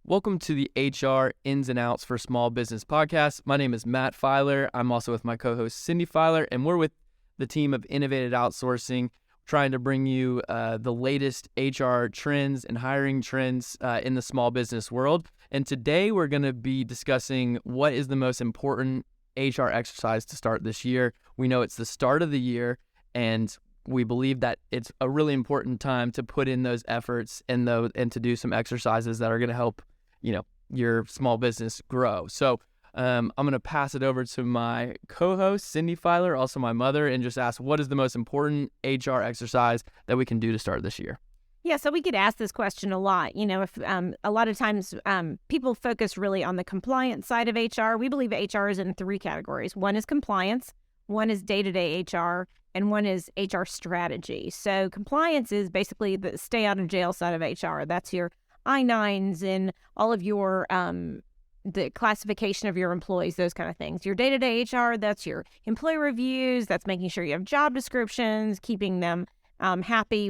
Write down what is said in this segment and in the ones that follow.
Welcome to the HR Ins and Outs for Small Business podcast. My name is Matt Filer. I'm also with my co-host Cindy Filer, and we're with the team of Innovated Outsourcing, trying to bring you the latest HR trends and hiring trends in the small business world. And today we're going to be discussing what is the most important HR exercise to start this year. We know it's the start of the year, and we believe that it's a really important time to put in those efforts and to do some exercises that are going to help your small business grow. So I'm going to pass it over to my co-host, Cindy Filer, also my mother, and just ask what is the most important HR exercise that we can do to start this year? Yeah, so we get asked this question a lot. If a lot of times people focus really on the compliance side of HR. We believe HR is in three categories. One is compliance, one is day-to-day HR, and one is HR strategy. So compliance is basically the stay out of jail side of HR. That's your I-9s and all of your the classification of your employees, those kind of things. Your day-to-day HR, that's your employee reviews, that's making sure you have job descriptions, keeping them happy,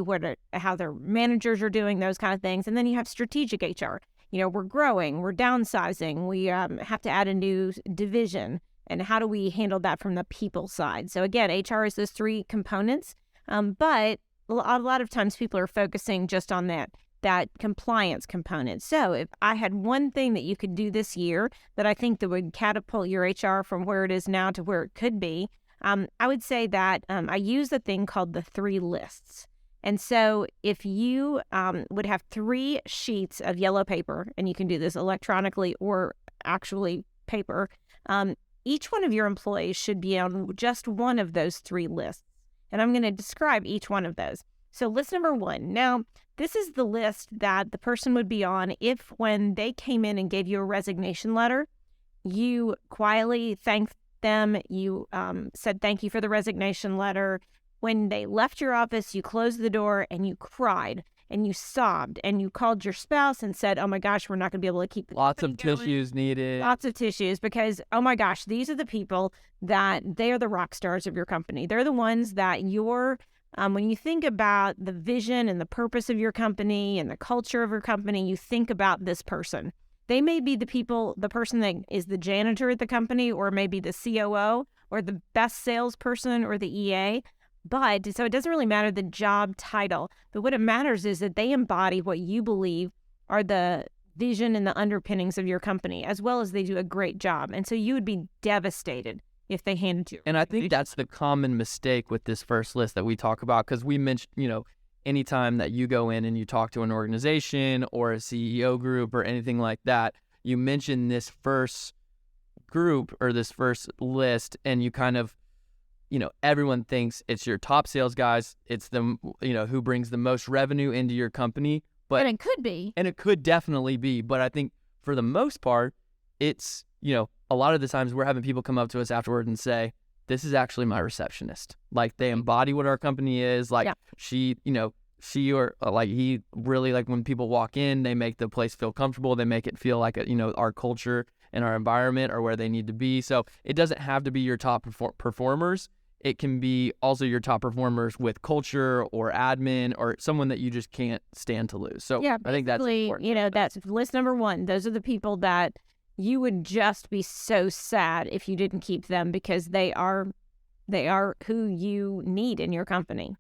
how their managers are doing, those kind of things. And then you have strategic HR. We're growing, we're downsizing, we have to add a new division. And how do we handle that from the people side? So again, HR is those three components, but a lot of times people are focusing just on that compliance component. So if I had one thing that you could do this year that I think that would catapult your HR from where it is now to where it could be, I would say that I use a thing called the 3 lists. And so if you would have 3 sheets of yellow paper, and you can do this electronically or actually paper, each one of your employees should be on just one of those 3 lists. And I'm going to describe each one of those. So list number 1. Now, this is the list that the person would be on if when they came in and gave you a resignation letter, you quietly thanked them, you said thank you for the resignation letter. When they left your office, you closed the door and you cried and you sobbed and you called your spouse and said, oh my gosh, we're not going to be able to keep lots of tissues needed. Lots of tissues because, oh my gosh, these are the people that they are the rock stars of your company. They're the ones that when you think about the vision and the purpose of your company and the culture of your company, you think about this person. They may be the person that is the janitor at the company, or maybe the COO, or the best salesperson, or the EA. So it doesn't really matter the job title, but what it matters is that they embody what you believe are the vision and the underpinnings of your company, as well as they do a great job. And so you would be devastated if they handed you. And I think that's the common mistake with this first list that we talk about, because we mentioned, anytime that you go in and you talk to an organization or a CEO group or anything like that, you mention this first group or this first list, and you kind of, everyone thinks it's your top sales guys. It's them, who brings the most revenue into your company. And it could be. And it could definitely be. But I think for the most part, it's, a lot of the times we're having people come up to us afterward and say, this is actually my receptionist. Like, they embody what our company is. Like, she or like he really, like, when people walk in, they make the place feel comfortable. They make it feel like, our culture and our environment are where they need to be. So it doesn't have to be your top performers. It can be also your top performers with culture or admin or someone that you just can't stand to lose. So I think that's important. That's list number 1. Those are the people that you would just be so sad if you didn't keep them, because they are who you need in your company.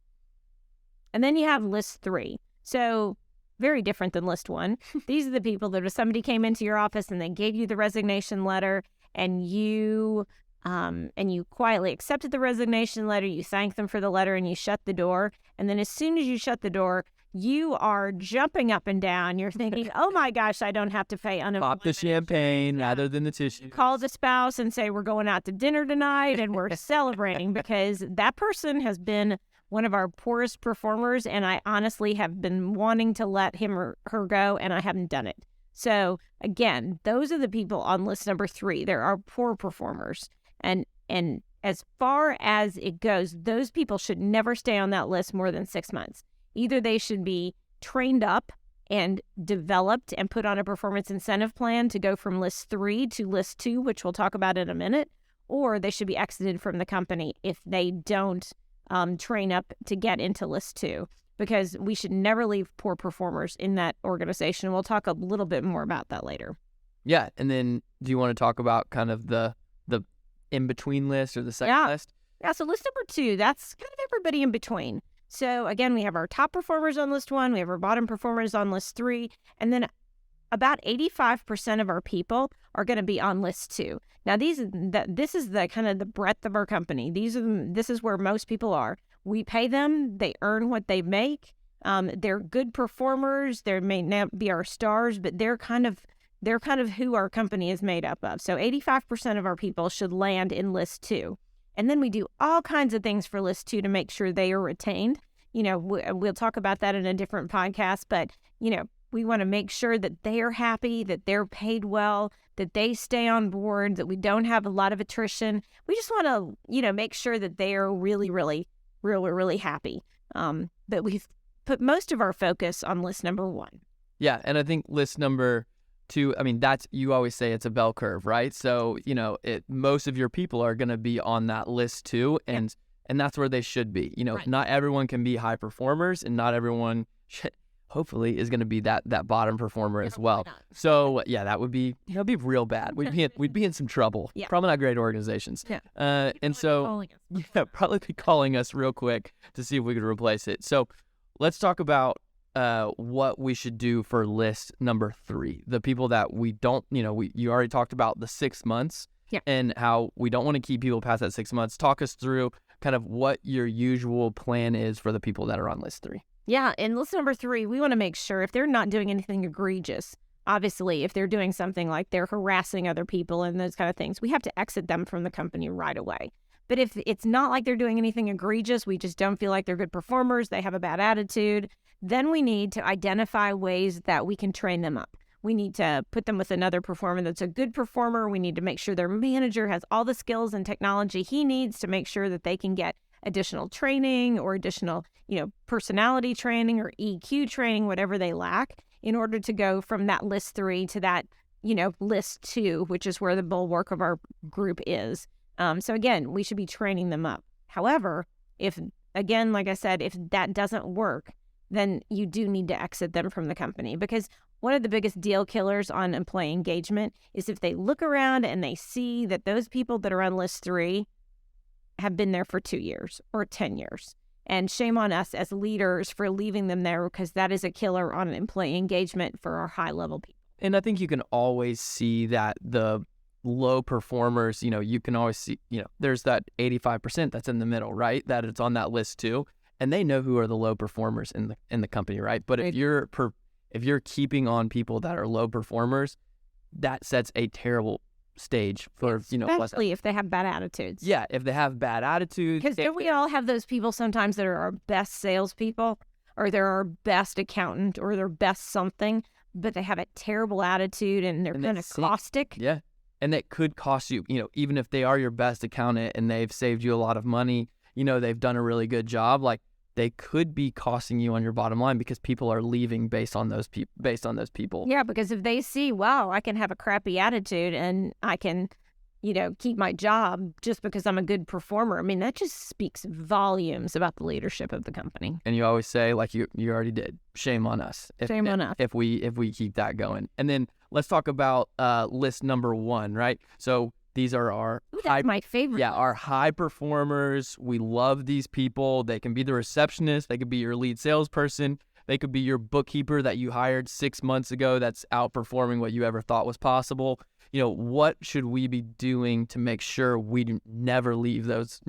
And then you have list 3. So very different than list 1. These are the people that if somebody came into your office and they gave you the resignation letter, and you quietly accepted the resignation letter, you thanked them for the letter, and you shut the door. And then as soon as you shut the door, you are jumping up and down. You're thinking, oh my gosh, I don't have to pay unemployment. Pop the champagne rather than the tissue. Call the spouse and say, we're going out to dinner tonight and we're celebrating, because that person has been one of our poorest performers, and I honestly have been wanting to let him or her go, and I haven't done it. So again, those are the people on list number 3. There are poor performers. And as far as it goes, those people should never stay on that list more than 6 months. Either they should be trained up and developed and put on a performance incentive plan to go from list 3 to list 2, which we'll talk about in a minute, or they should be exited from the company if they don't train up to get into list 2. because we should never leave poor performers in that organization. We'll talk a little bit more about that later. Yeah. And then do you want to talk about kind of the in-between list or the second list? Yeah, so list number 2, that's kind of everybody in between. So again, we have our top performers on list 1, we have our bottom performers on list 3, and then about 85% of our people are going to be on list 2. Now, this is the kind of the breadth of our company. This is where most people are. We pay them, they earn what they make. They're good performers. They may not be our stars, but they're kind of who our company is made up of. So 85% of our people should land in list 2. And then we do all kinds of things for list 2 to make sure they are retained. We'll talk about that in a different podcast, but, we want to make sure that they're happy, that they're paid well, that they stay on board, that we don't have a lot of attrition. We just want to, make sure that they are really, really, really, really happy. But we've put most of our focus on list number 1. Yeah. And I think list number 2, you always say it's a bell curve, right? So, most of your people are going to be on that list 2, and that's where they should be. Right. Not everyone can be high performers, and not everyone hopefully is going to be that bottom performer as well. So that would be real bad. We'd be in some trouble. Yeah. Probably not great organizations. Yeah. And so probably be calling us real quick to see if we could replace it. So let's talk about what we should do for list number 3. The people that we don't, you already talked about the 6 months and how we don't want to keep people past that 6 months. Talk us through kind of what your usual plan is for the people that are on list 3. Yeah, and list number 3, we want to make sure if they're not doing anything egregious, obviously, if they're doing something like they're harassing other people and those kind of things, we have to exit them from the company right away. But if it's not like they're doing anything egregious, we just don't feel like they're good performers, they have a bad attitude, then we need to identify ways that we can train them up. We need to put them with another performer that's a good performer. We need to make sure their manager has all the skills and technology he needs to make sure that they can get additional training or additional, personality training or EQ training, whatever they lack, in order to go from that list 3 to that, list 2, which is where the bulwark of our group is. So again, we should be training them up. However, like I said, if that doesn't work, then you do need to exit them from the company, because one of the biggest deal killers on employee engagement is if they look around and they see that those people that are on list 3 have been there for 2 years or 10 years. And shame on us as leaders for leaving them there, because that is a killer on employee engagement for our high-level people. And I think you can always see that the low performers, you can always see, there's that 85% that's in the middle, right? That it's on that list too. And they know who are the low performers in the company, right? But if you're keeping on people that are low performers, that sets a terrible stage for, especially if they have bad attitudes. Yeah, if they have bad attitudes. Because don't we all have those people sometimes that are our best salespeople, or they're our best accountant, or their best something, but they have a terrible attitude and they're kind of caustic. Yeah, and that could cost you, even if they are your best accountant and they've saved you a lot of money, they've done a really good job, like they could be costing you on your bottom line because people are leaving based on those people. Yeah, because if they see, wow, I can have a crappy attitude and I can, keep my job just because I'm a good performer. I mean, that just speaks volumes about the leadership of the company. And you always say, like you already did, shame on us. Shame on us. If we keep that going. And then let's talk about list number 1, right? So these are our my favorite. Yeah, our high performers. We love these people. They can be the receptionist. They could be your lead salesperson. They could be your bookkeeper that you hired 6 months ago that's outperforming what you ever thought was possible. What should we be doing to make sure we never leave those,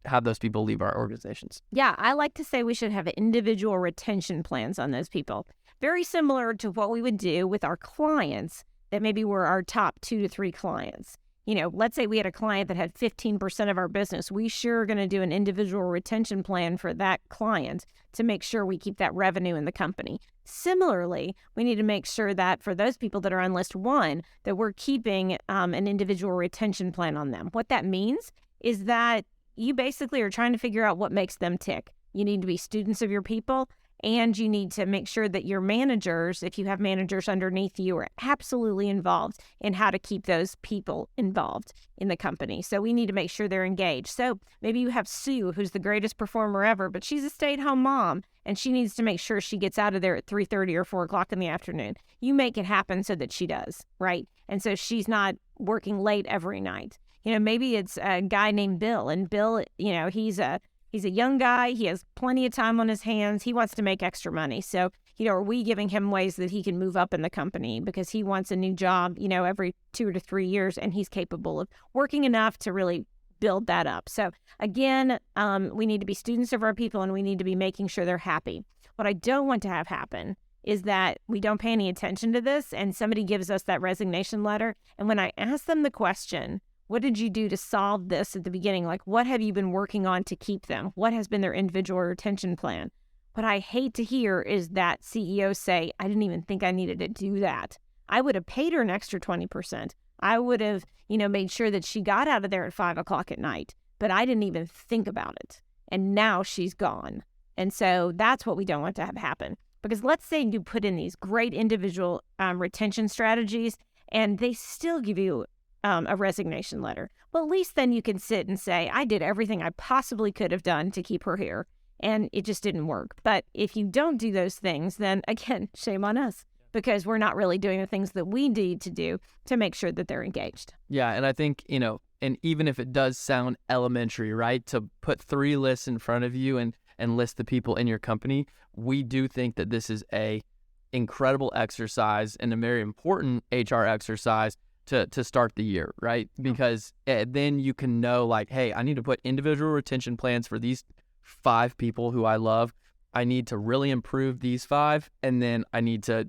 have those people leave our organizations? Yeah, I like to say we should have individual retention plans on those people. Very similar to what we would do with our clients that maybe were our top 2 to 3 clients. Let's say we had a client that had 15% of our business. We sure are going to do an individual retention plan for that client to make sure we keep that revenue in the company. Similarly, we need to make sure that for those people that are on list 1, that we're keeping an individual retention plan on them. What that means is that you basically are trying to figure out what makes them tick. You need to be students of your people, and you need to make sure that your managers, if you have managers underneath you, are absolutely involved in how to keep those people involved in the company. So we need to make sure they're engaged. So maybe you have Sue, who's the greatest performer ever, but she's a stay-at-home mom, and she needs to make sure she gets out of there at 3:30 or 4 o'clock in the afternoon. You make it happen so that she does, right? And so she's not working late every night. Maybe it's a guy named Bill, and Bill, he's a young guy. He has plenty of time on his hands. He wants to make extra money. So, are we giving him ways that he can move up in the company because he wants a new job, every 2 to 3 years, and he's capable of working enough to really build that up. So again, we need to be students of our people, and we need to be making sure they're happy. What I don't want to have happen is that we don't pay any attention to this and somebody gives us that resignation letter. And when I ask them the question, what did you do to solve this at the beginning? Like, what have you been working on to keep them? What has been their individual retention plan? What I hate to hear is that CEO say, I didn't even think I needed to do that. I would have paid her an extra 20%. I would have, made sure that she got out of there at 5 o'clock at night, but I didn't even think about it. And now she's gone. And so that's what we don't want to have happen. Because let's say you put in these great individual retention strategies and they still give you a resignation letter. Well, at least then you can sit and say, I did everything I possibly could have done to keep her here, and it just didn't work. But if you don't do those things, then again, shame on us, because we're not really doing the things that we need to do to make sure that they're engaged. Yeah, and I think, and even if it does sound elementary, right, to put 3 lists in front of you and list the people in your company, we do think that this is a incredible exercise and a very important HR exercise to start the year, right? Because then you can know, like, hey, I need to put individual retention plans for these 5 people who I love. I need to really improve these 5, and then I need to,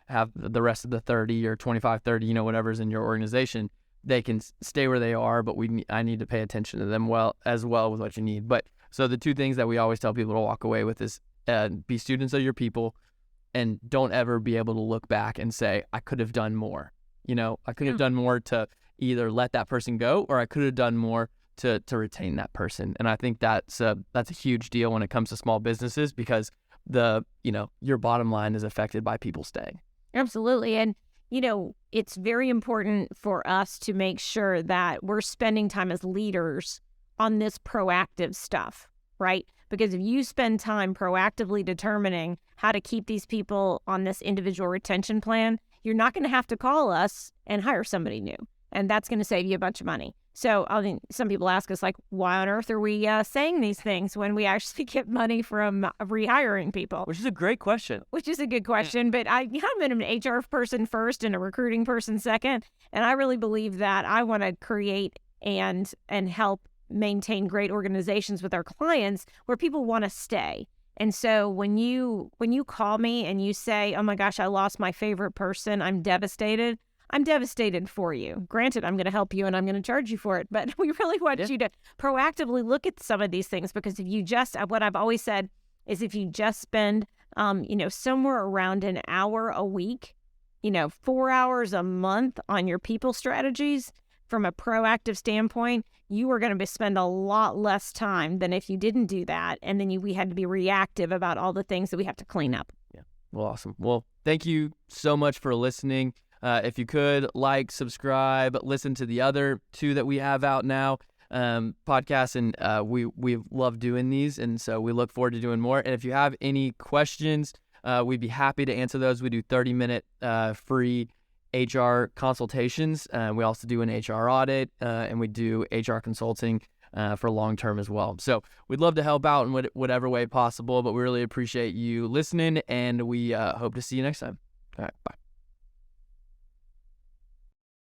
have the rest of the 30 or 25, 30, whatever's in your organization. They can stay where they are, but I need to pay attention to them as well with what you need. But so the 2 things that we always tell people to walk away with is be students of your people, and don't ever be able to look back and say, I could have done more. I could have done more to either let that person go, or I could have done more to retain that person. And I think that's a huge deal when it comes to small businesses, because your bottom line is affected by people staying. Absolutely. And, it's very important for us to make sure that we're spending time as leaders on this proactive stuff, right? Because if you spend time proactively determining how to keep these people on this individual retention plan, you're not going to have to call us and hire somebody new. And that's going to save you a bunch of money. So I think some people ask us, like, why on earth are we saying these things when we actually get money from rehiring people? Which is a great question. Which is a good question. But I'm an HR person first and a recruiting person second. And I really believe that I want to create and help maintain great organizations with our clients where people want to stay. And so when you call me and you say, oh my gosh, I lost my favorite person, I'm devastated for you. Granted, I'm going to help you and I'm going to charge you for it, but we really want you to proactively look at some of these things, because if you just, what I've always said is, if you just spend, somewhere around an hour a week, 4 hours a month on your people strategies from a proactive standpoint, you are going to spend a lot less time than if you didn't do that. And then we had to be reactive about all the things that we have to clean up. Yeah. Well, awesome. Well, thank you so much for listening. If you could subscribe, listen to the other 2 that we have out now, podcasts, and we love doing these, and so we look forward to doing more. And if you have any questions, we'd be happy to answer those. We do 30-minute free HR consultations. We also do an HR audit, and we do HR consulting for long-term as well. So we'd love to help out in whatever way possible, but we really appreciate you listening, and we hope to see you next time. All right, bye.